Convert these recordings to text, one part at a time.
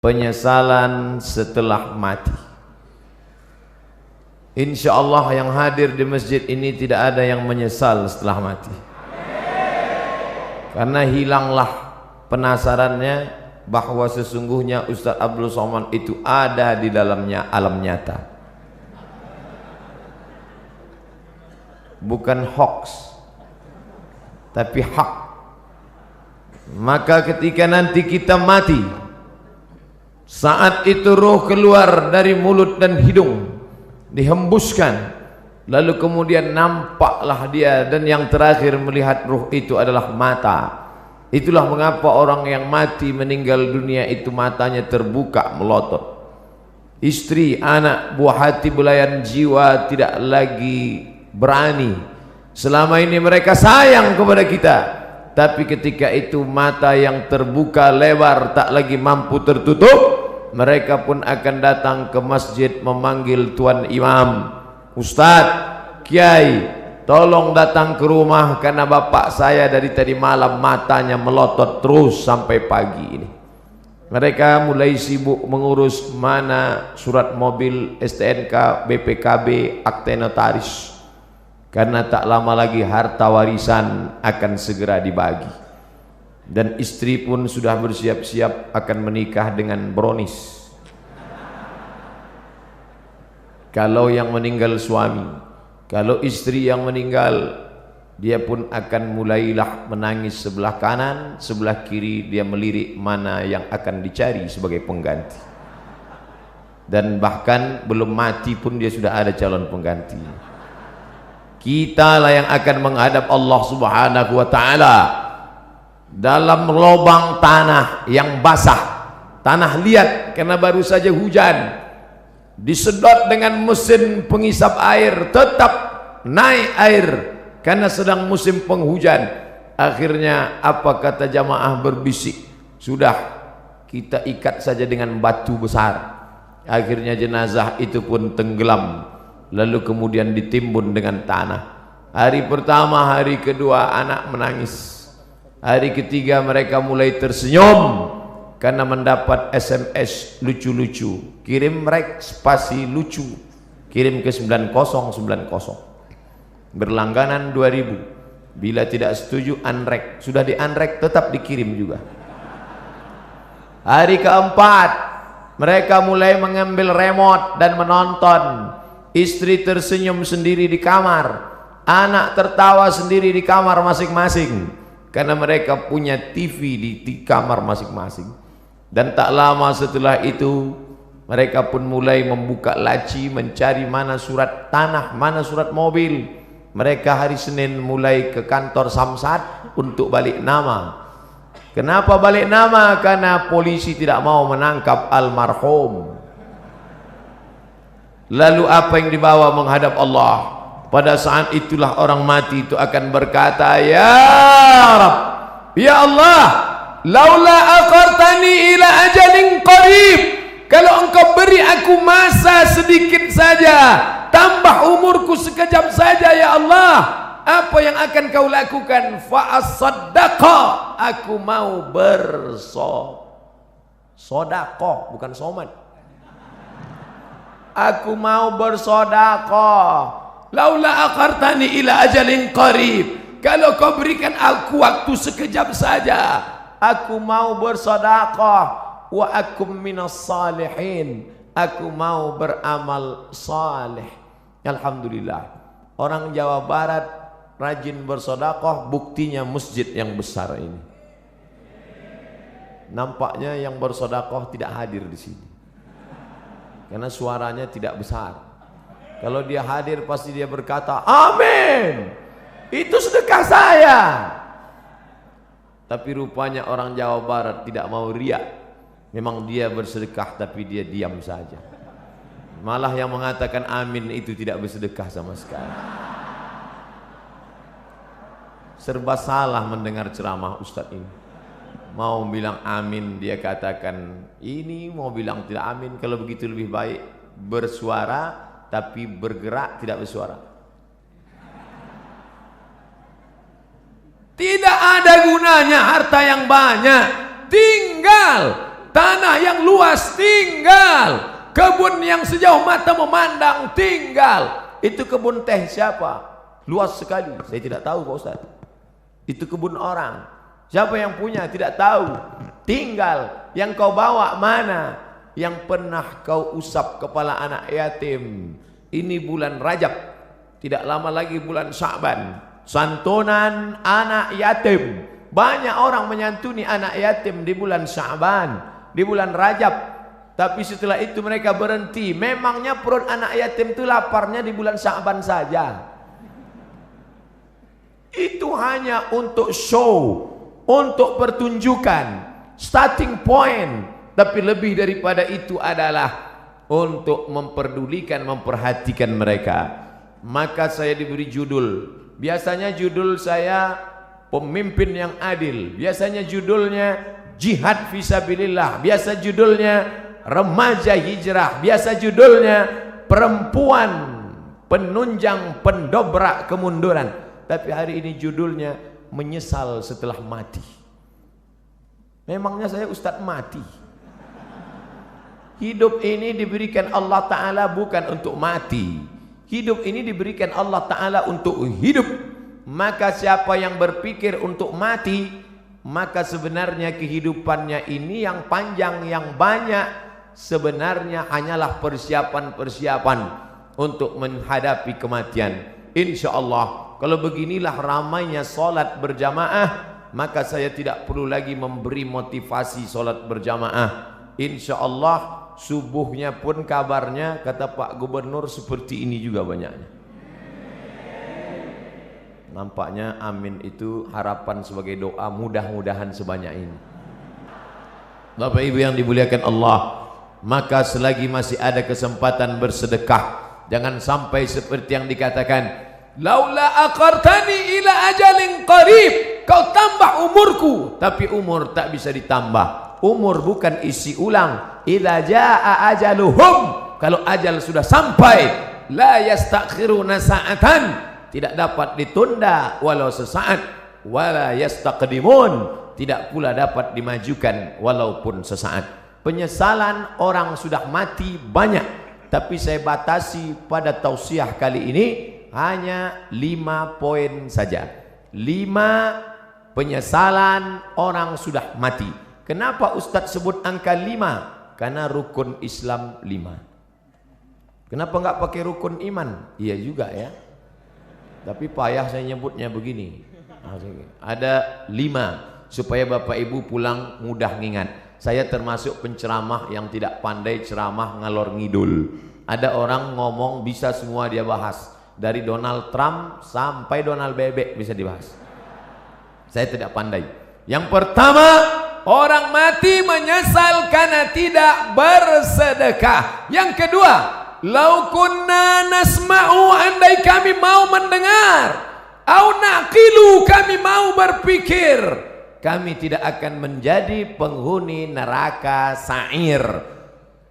penyesalan setelah mati. Insya Allah yang hadir di masjid ini tidak ada yang menyesal setelah mati, karena hilanglah penasarannya bahwa sesungguhnya Ustadz Abdul Somad itu ada di dalamnya alam nyata, bukan hoax tapi hak. Maka ketika nanti kita mati, saat itu roh keluar dari mulut dan hidung, dihembuskan, lalu kemudian nampaklah dia, dan yang terakhir melihat roh itu adalah mata. Itulah mengapa orang yang mati meninggal dunia itu matanya terbuka melotot. Istri, anak, buah hati, belayan jiwa tidak lagi berani. Selama ini mereka sayang kepada kita, tapi ketika itu mata yang terbuka lebar tak lagi mampu tertutup, mereka pun akan datang ke masjid memanggil tuan imam, Ustadz, Kiai, tolong datang ke rumah karena bapak saya dari tadi malam matanya melotot terus sampai pagi ini. Mereka mulai sibuk mengurus mana surat mobil, STNK, BPKB, akte notaris, karena tak lama lagi harta warisan akan segera dibagi. Dan istri pun sudah bersiap-siap akan menikah dengan brownies. Kalau yang meninggal suami, kalau istri yang meninggal, dia pun akan mulailah menangis sebelah kanan, sebelah kiri, dia melirik mana yang akan dicari sebagai pengganti. Dan bahkan belum mati pun dia sudah ada calon pengganti. Kita lah yang akan menghadap Allah Subhanahu wa ta'ala dalam lubang tanah yang basah, tanah liat karena baru saja hujan, disedot dengan mesin pengisap air, tetap naik air karena sedang musim penghujan. Akhirnya apa kata jamaah berbisik, sudah kita ikat saja dengan batu besar. Akhirnya jenazah itu pun tenggelam, lalu kemudian ditimbun dengan tanah. Hari pertama, hari kedua anak menangis, hari ketiga mereka mulai tersenyum karena mendapat SMS lucu-lucu, kirim rek spasi lucu, kirim ke 9090, berlangganan 2000, bila tidak setuju unrek, sudah di unrek tetap dikirim juga. Hari keempat mereka mulai mengambil remote dan menonton. Istri tersenyum sendiri di kamar, anak tertawa sendiri di kamar masing-masing, karena mereka punya TV di kamar masing-masing. Dan tak lama setelah itu mereka pun mulai membuka laci mencari mana surat tanah, mana surat mobil. Mereka hari Senin mulai ke kantor Samsat untuk balik nama. Kenapa balik nama? Karena polisi tidak mau menangkap almarhum. Lalu apa yang dibawa menghadap Allah? Pada saat itulah orang mati itu akan berkata, ya Rabb, ya Allah, laula aqartani ila ajalin qarib, kalau engkau beri aku masa sedikit saja, tambah umurku sekejap saja ya Allah, apa yang akan kau lakukan? Fa as-saddaqa, aku mau bersodaqah, bukan somat, aku mau bersedekah. Laula aqartani ila ajalin qarib, kalau kau berikan aku waktu sekejap saja, aku mau bersedekah. Wa akum minas salihin, aku mau beramal saleh. Alhamdulillah, orang Jawa Barat rajin bersedekah, buktinya masjid yang besar ini. Nampaknya yang bersedekah tidak hadir di sini karena suaranya tidak besar. Kalau dia hadir pasti dia berkata, amin, itu sedekah saya. Tapi rupanya orang Jawa Barat tidak mau riak. Memang dia bersedekah tapi dia diam saja. Malah yang mengatakan amin itu tidak bersedekah sama sekali. Serba salah mendengar ceramah Ustadz ini. Mau bilang amin dia katakan ini, mau bilang tidak amin. Kalau begitu lebih baik bersuara tapi bergerak tidak bersuara. Tidak ada gunanya harta yang banyak, tinggal tanah yang luas tinggal, kebun yang sejauh mata memandang tinggal. Itu kebun teh siapa? Luas sekali, saya tidak tahu Pak Ustaz. Itu kebun orang, siapa yang punya tidak tahu. Tinggal, yang kau bawa mana? Yang pernah kau usap kepala anak yatim. Ini bulan Rajab, tidak lama lagi bulan Sya'ban, santunan anak yatim. Banyak orang menyantuni anak yatim di bulan Sya'ban, di bulan Rajab. Tapi setelah itu mereka berhenti. Memangnya perut anak yatim itu laparnya di bulan Sya'ban saja. Itu hanya untuk show, untuk pertunjukan, starting point. Tapi lebih daripada itu adalah untuk memperdulikan, memperhatikan mereka. Maka saya diberi judul. Biasanya judul saya pemimpin yang adil. Biasanya judulnya jihad fisabilillah. Biasa judulnya remaja hijrah. Biasa judulnya perempuan penunjang pendobrak kemunduran. Tapi hari ini judulnya menyesal setelah mati. Memangnya saya Ustadz mati? Hidup ini diberikan Allah Ta'ala bukan untuk mati. Hidup ini diberikan Allah Ta'ala untuk hidup. Maka siapa yang berpikir untuk mati, maka sebenarnya kehidupannya ini yang panjang, yang banyak, sebenarnya hanyalah persiapan-persiapan untuk menghadapi kematian. Insya Allah, kalau beginilah ramainya solat berjamaah, maka saya tidak perlu lagi memberi motivasi solat berjamaah. Insya Allah subuhnya pun kabarnya kata Pak Gubernur seperti ini juga banyaknya. Nampaknya amin itu harapan sebagai doa, mudah-mudahan sebanyak ini. Bapak Ibu yang dimuliakan Allah, maka selagi masih ada kesempatan bersedekah, jangan sampai seperti yang dikatakan, laula aqartani ila ajalin qarib, kau tambah umurku, tapi umur tak bisa ditambah. Umur bukan isi ulang. Idza jaa ajaluhum, kalau ajal sudah sampai, la yastakhiruna sa'atan, tidak dapat ditunda walau sesaat, wala yastaqdimun, tidak pula dapat dimajukan walaupun sesaat. Penyesalan orang sudah mati banyak, tapi saya batasi pada tausiah kali ini hanya 5 poin saja. 5 penyesalan orang sudah mati. Kenapa Ustadz sebut angka 5? Karena rukun Islam 5. Kenapa enggak pakai rukun iman? Iya juga ya. Tapi payah saya nyebutnya begini. Ada 5 supaya Bapak Ibu pulang mudah ngingat. Saya termasuk penceramah yang tidak pandai ceramah ngalor ngidul. Ada orang ngomong bisa semua dia bahas. Dari Donald Trump sampai Donald Bebek bisa dibahas. Saya tidak pandai. Yang pertama, orang mati menyesal karena tidak bersedekah. Yang kedua, lau kunna nasma'u, andai kami mau mendengar, au naqilu, kami mau berpikir, kami tidak akan menjadi penghuni neraka sa'ir.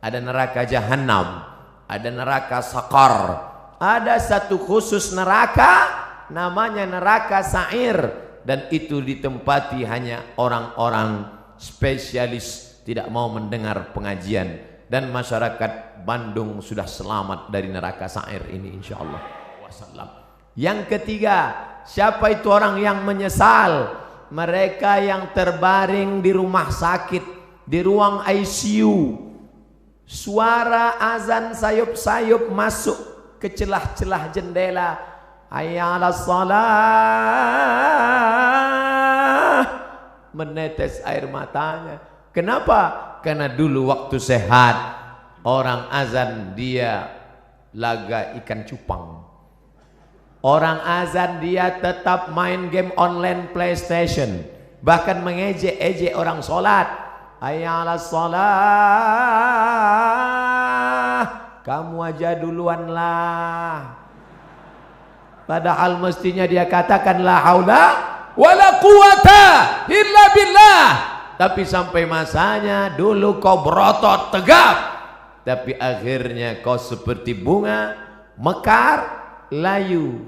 Ada neraka jahanam, ada neraka sakar. Ada satu khusus neraka namanya neraka sa'ir, dan itu ditempati hanya orang-orang spesialis, tidak mau mendengar pengajian. Dan masyarakat Bandung sudah selamat dari neraka sa'ir ini insyaallah. Yang ketiga, siapa itu orang yang menyesal? Mereka yang terbaring di rumah sakit, di ruang ICU, suara azan sayup-sayup masuk ke celah-celah jendela, hayya 'alas shalah, menetes air matanya. Kenapa? Karena dulu waktu sehat orang azan dia laga ikan cupang, orang azan dia tetap main game online PlayStation, bahkan mengejek-ejek orang sholat, hayya 'alas shalah, kamu aja duluan lah. Padahal mestinya dia katakan la haula wala quwata illa billah. Tapi sampai masanya dulu kau berotot tegap, tapi akhirnya kau seperti bunga mekar, layu,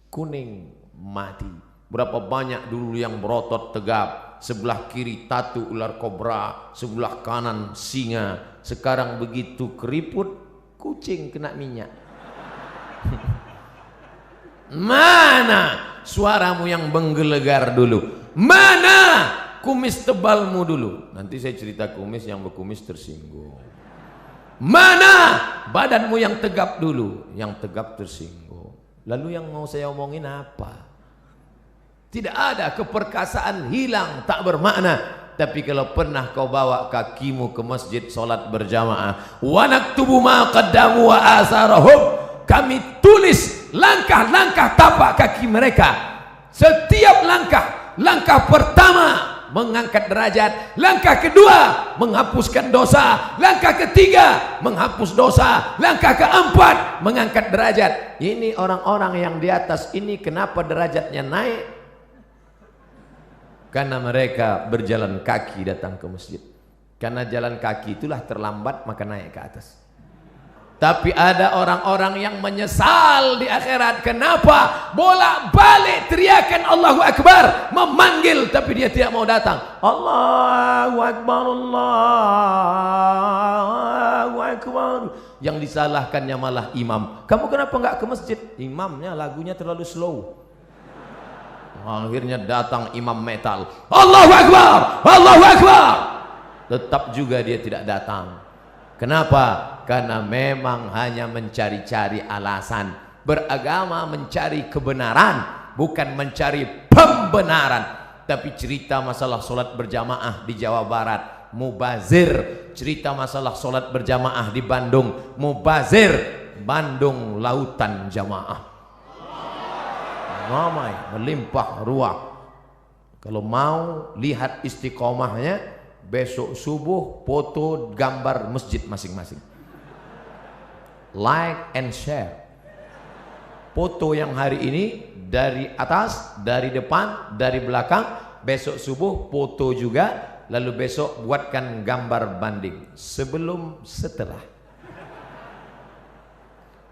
kuning, mati. Berapa banyak dulu yang berotot tegap, sebelah kiri tatu ular kobra, sebelah kanan singa. Sekarang begitu keriput, kucing kena minyak. Mana suaramu yang menggelegar dulu? Mana kumis tebalmu dulu? Nanti saya cerita kumis, yang berkumis tersinggung. Mana badanmu yang tegap dulu? Yang tegap tersinggung. Lalu yang mau saya omongin apa? Tidak ada, keperkasaan hilang, tak bermakna. Tapi kalau pernah kau bawa kakimu ke masjid solat berjamaah, wa naktubu ma qaddamu wa asarahum, kami tulis langkah-langkah tapak kaki mereka. Setiap langkah, langkah pertama mengangkat derajat, langkah kedua menghapuskan dosa, langkah ketiga menghapus dosa, langkah keempat mengangkat derajat. Ini orang-orang yang di atas ini kenapa derajatnya naik? Karena mereka berjalan kaki datang ke masjid. Karena jalan kaki itulah terlambat, maka naik ke atas. Tapi ada orang-orang yang menyesal di akhirat. Kenapa? Bolak-balik teriakan Allahu Akbar, memanggil, tapi dia tidak mau datang. Allahu Akbar, Allahu Akbar. Yang disalahkannya malah imam. Kamu kenapa enggak ke masjid? Imamnya lagunya terlalu slow. Akhirnya datang imam metal. Allahu Akbar, Allahu Akbar. Tetap juga dia tidak datang. Kenapa? Karena memang hanya mencari-cari alasan. Beragama mencari kebenaran, bukan mencari pembenaran. Tapi cerita masalah solat berjamaah di Jawa Barat, mubazir. Cerita masalah solat berjamaah di Bandung, mubazir. Bandung lautan jamaah, ramai, melimpah ruah. Kalau mau lihat istiqomahnya, besok subuh foto gambar masjid masing-masing, like and share. Foto yang hari ini dari atas, dari depan, dari belakang. Besok subuh foto juga. Lalu besok buatkan gambar banding sebelum setelah.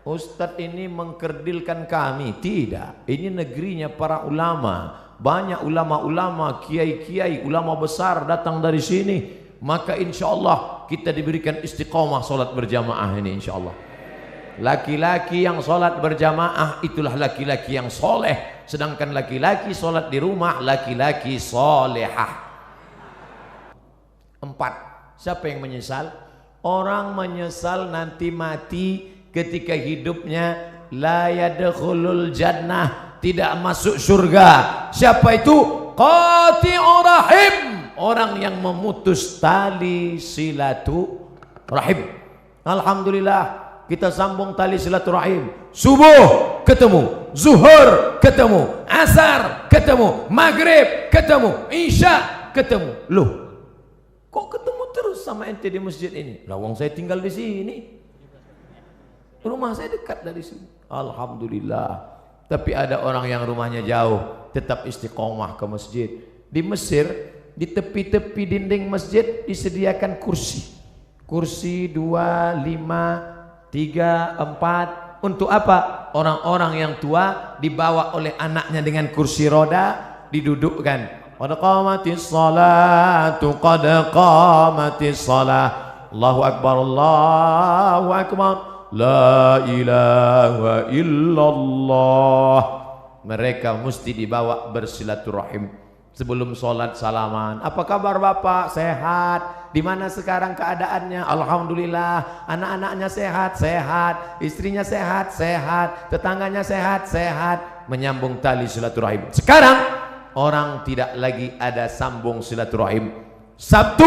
Ustadz ini mengkerdilkan kami. Tidak, ini negerinya para ulama. Banyak ulama-ulama, kiai-kiai, ulama besar datang dari sini. Maka insya Allah kita diberikan istiqomah solat berjamaah ini, insya Allah. Laki-laki yang solat berjamaah itulah laki-laki yang soleh. Sedangkan laki-laki solat di rumah, laki-laki solehah. 4. Siapa yang menyesal? Orang menyesal nanti mati ketika hidupnya la yadkhulul jannah, tidak masuk surga. Siapa itu? Qati'ur rahim, orang yang memutus tali silaturahim. Alhamdulillah kita sambung tali silaturahim. Subuh ketemu, zuhur ketemu, asar ketemu, maghrib ketemu, isya ketemu. Loh, kok ketemu terus sama ente di masjid ini? Lah wong saya tinggal di sini. Rumah saya dekat dari sini. Alhamdulillah. Tapi ada orang yang rumahnya jauh, tetap istiqomah ke masjid. Di Mesir, di tepi-tepi dinding masjid disediakan kursi. Kursi 2, 5, 3, 4. Untuk apa? Orang-orang yang tua dibawa oleh anaknya dengan kursi roda, didudukkan. Qad qamatis salatu, qad qamatis salah. Allahu Akbar, Allahu Akbar. La ilaha illallah. Mereka mesti dibawa bersilaturahim. Sebelum sholat salaman. Apa kabar Bapak? Sehat. Di mana sekarang keadaannya? Alhamdulillah. Anak-anaknya sehat, sehat. Istrinya sehat, sehat. Tetangganya sehat, sehat. Menyambung tali silaturahim. Sekarang orang tidak lagi ada sambung silaturahim. Sabtu,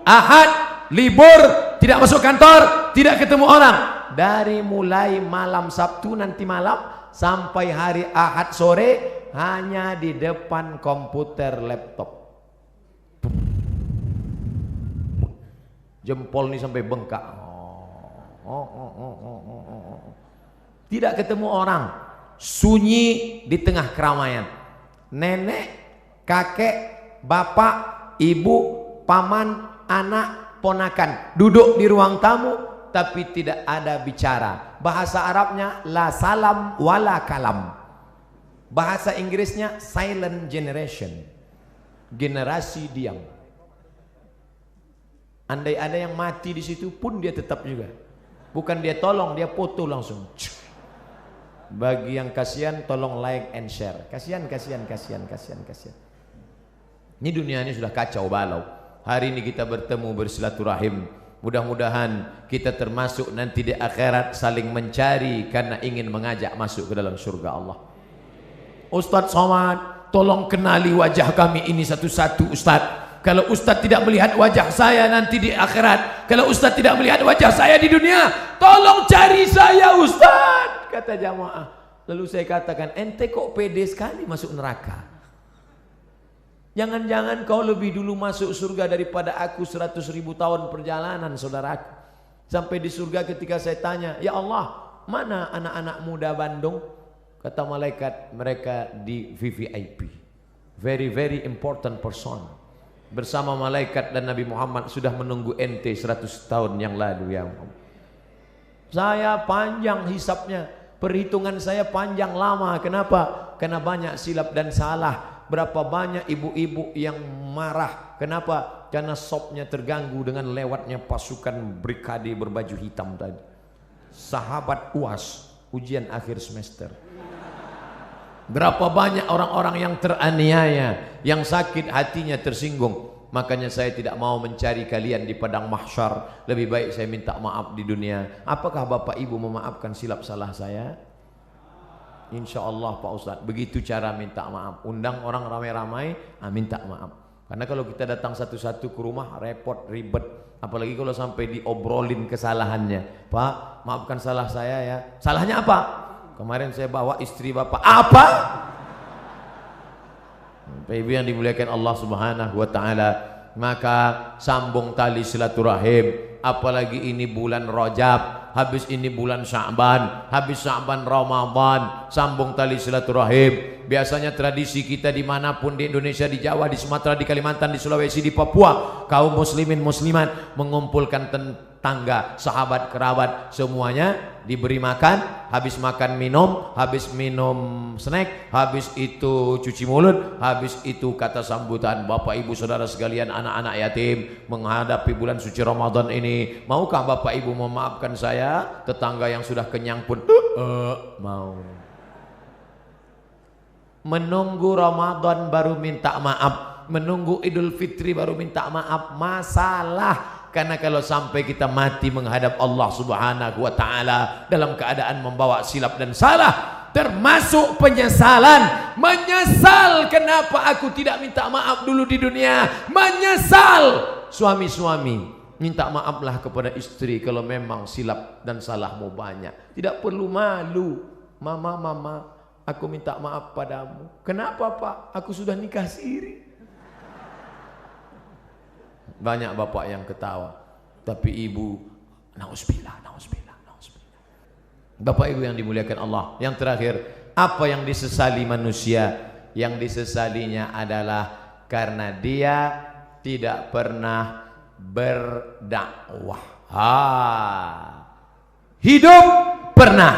Ahad, libur, tidak masuk kantor, tidak ketemu orang. Dari mulai malam Sabtu nanti malam sampai hari Ahad sore hanya di depan komputer laptop. Jempol ini sampai bengkak. Tidak ketemu orang. Sunyi di tengah keramaian. Nenek, kakek, bapak, ibu, paman, anak, ponakan duduk di ruang tamu, tapi tidak ada bicara. Bahasa Arabnya la salam wala kalam. Bahasa Inggrisnya silent generation. generasi diam. Andai ada yang mati di situ pun dia tetap juga. Bukan dia tolong, dia foto langsung. Bagi yang kasihan tolong like and share. Kasihan. Ini dunia ini sudah kacau balau. Hari ini kita bertemu bersilaturahim. Mudah-mudahan kita termasuk nanti di akhirat saling mencari karena ingin mengajak masuk ke dalam surga Allah. Ustadz Somad, tolong kenali wajah kami ini satu-satu Ustadz. Kalau Ustadz tidak melihat wajah saya nanti di akhirat, kalau Ustadz tidak melihat wajah saya di dunia, tolong cari saya Ustadz, kata jamaah. Lalu saya katakan, ente kok pede sekali masuk neraka? Jangan-jangan kau lebih dulu masuk surga daripada aku 100.000 tahun perjalanan, saudaraku. Sampai di surga ketika saya tanya, ya Allah, mana anak-anak muda Bandung? Kata malaikat, mereka di VVIP, very very important person. Bersama malaikat dan Nabi Muhammad sudah menunggu ente 100 tahun yang lalu ya Muhammad. Saya panjang hisapnya, perhitungan saya panjang lama. Kenapa? Karena banyak silap dan salah. Berapa banyak ibu-ibu yang marah. Kenapa? Karena sopnya terganggu dengan lewatnya pasukan brigade berbaju hitam tadi. Sahabat UAS, ujian akhir semester. Berapa banyak orang-orang yang teraniaya, yang sakit hatinya tersinggung. Makanya saya tidak mau mencari kalian di padang mahsyar. Lebih baik saya minta maaf di dunia. Apakah Bapak Ibu memaafkan silap salah saya? Insya Allah Pak Ustadz. Begitu cara minta maaf. Undang orang ramai-ramai, minta maaf. Karena kalau kita datang satu-satu ke rumah repot, ribet. Apalagi kalau sampai diobrolin kesalahannya. Pak, maafkan salah saya ya. Salahnya apa? Kemarin saya bawa istri Bapak. Apa? Bapak Ibu yang dimuliakan Allah Subhanahu wa taala, maka sambung tali silaturahim. Apalagi ini bulan Rajab, habis ini bulan Sya'ban, habis Sya'ban Ramadan, sambung tali silaturahim. Biasanya tradisi kita dimanapun di Indonesia, di Jawa, di Sumatera, di Kalimantan, di Sulawesi, di Papua, kaum muslimin muslimat mengumpulkan tangga, sahabat, kerabat, semuanya diberi makan. Habis makan minum, habis minum snack, habis itu cuci mulut, habis itu kata sambutan. Bapak Ibu saudara sekalian, anak-anak yatim menghadapi bulan suci Ramadan ini, maukah Bapak Ibu memaafkan saya? Tetangga yang sudah kenyang pun mau. Menunggu Ramadan baru minta maaf, menunggu Idul Fitri baru minta maaf, masalah. Karena kalau sampai kita mati menghadap Allah Subhanahu wa taala dalam keadaan membawa silap dan salah, termasuk penyesalan. Menyesal kenapa aku tidak minta maaf dulu di dunia. Menyesal. Suami-suami, minta maaflah kepada istri kalau memang silap dan salahmu banyak. Tidak perlu malu. Mama, aku minta maaf padamu. Kenapa Pak? Aku sudah nikah siri. Banyak bapak yang ketawa, tapi ibu, nauzubillah. Bapak Ibu yang dimuliakan Allah, yang terakhir, apa yang disesali manusia? Yang disesalinya adalah karena dia tidak pernah berdakwah. Hidup pernah,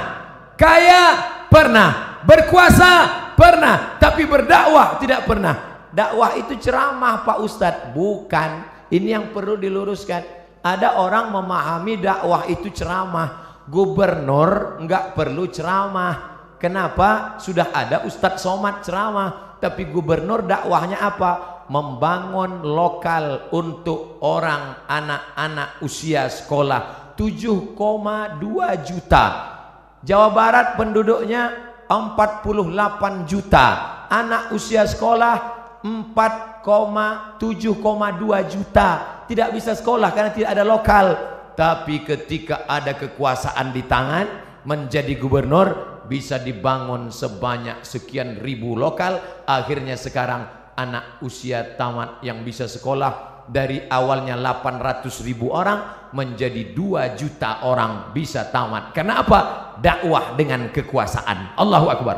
kaya pernah, berkuasa pernah, tapi berdakwah tidak pernah. Dakwah itu ceramah Pak Ustadz, bukan. Ini yang perlu diluruskan. Ada orang memahami dakwah itu ceramah. Gubernur enggak perlu ceramah. Kenapa? Sudah ada Ustadz Somad ceramah. Tapi gubernur dakwahnya apa? Membangun lokal untuk orang anak-anak usia sekolah. 7,2 juta. Jawa Barat penduduknya 48 juta. Anak usia sekolah 7,2 juta. Tidak bisa sekolah karena tidak ada lokal. Tapi ketika ada kekuasaan di tangan, menjadi gubernur, bisa dibangun sebanyak sekian ribu lokal. Akhirnya sekarang anak usia tamat yang bisa sekolah dari awalnya 800.000 orang menjadi 2 juta orang bisa tamat. Karena apa? Dakwah dengan kekuasaan. Allahu Akbar.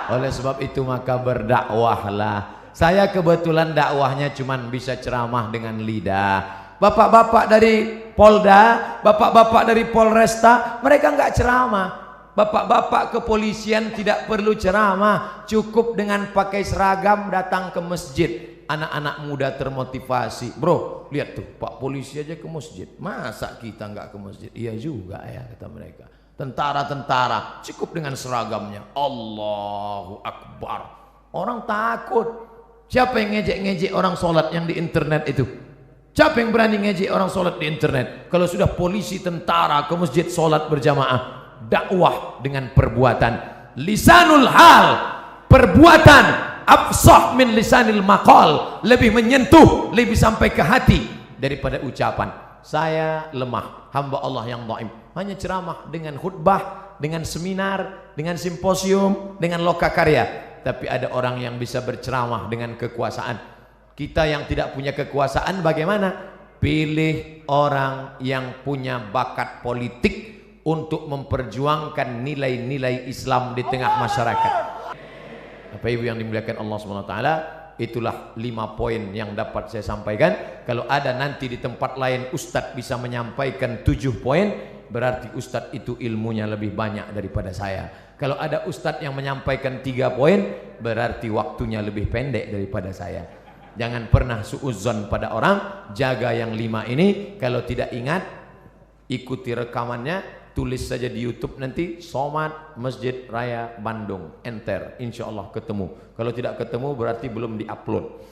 Oleh sebab itu maka berdakwahlah. Saya kebetulan dakwahnya cuman bisa ceramah dengan lidah. Bapak-bapak dari Polda, bapak-bapak dari Polresta, mereka enggak ceramah. Bapak-bapak kepolisian tidak perlu ceramah, cukup dengan pakai seragam datang ke masjid. Anak-anak muda termotivasi. Bro, lihat tuh, Pak polisi aja ke masjid. Masa kita nggak ke masjid? Iya juga ya, kata mereka. Tentara-tentara cukup dengan seragamnya. Allahu Akbar. Orang takut. Siapa yang ngejek-ngejek orang sholat yang di internet itu? Siapa yang berani ngejek orang sholat di internet? Kalau sudah polisi tentara ke masjid sholat berjamaah. Dakwah dengan perbuatan. Lisanul hal, perbuatan afsah min lisanil maqal, lebih menyentuh, lebih sampai ke hati daripada ucapan. Saya lemah, hamba Allah yang dhaif. Hanya ceramah dengan khutbah, dengan seminar, dengan simposium, dengan lokakarya. Tapi ada orang yang bisa berceramah dengan kekuasaan. Kita yang tidak punya kekuasaan bagaimana? Pilih orang yang punya bakat politik untuk memperjuangkan nilai-nilai Islam di tengah masyarakat. Bapak Ibu yang dimuliakan Allah SWT, itulah 5 poin yang dapat saya sampaikan. Kalau ada nanti di tempat lain Ustadz bisa menyampaikan 7 poin, berarti Ustadz itu ilmunya lebih banyak daripada saya. Kalau ada Ustadz yang menyampaikan 3 poin, berarti waktunya lebih pendek daripada saya. Jangan pernah suudzon pada orang, jaga yang 5 ini. Kalau tidak ingat, ikuti rekamannya, tulis saja di YouTube nanti Somad Masjid Raya Bandung, enter, insya Allah ketemu. Kalau tidak ketemu berarti belum diupload.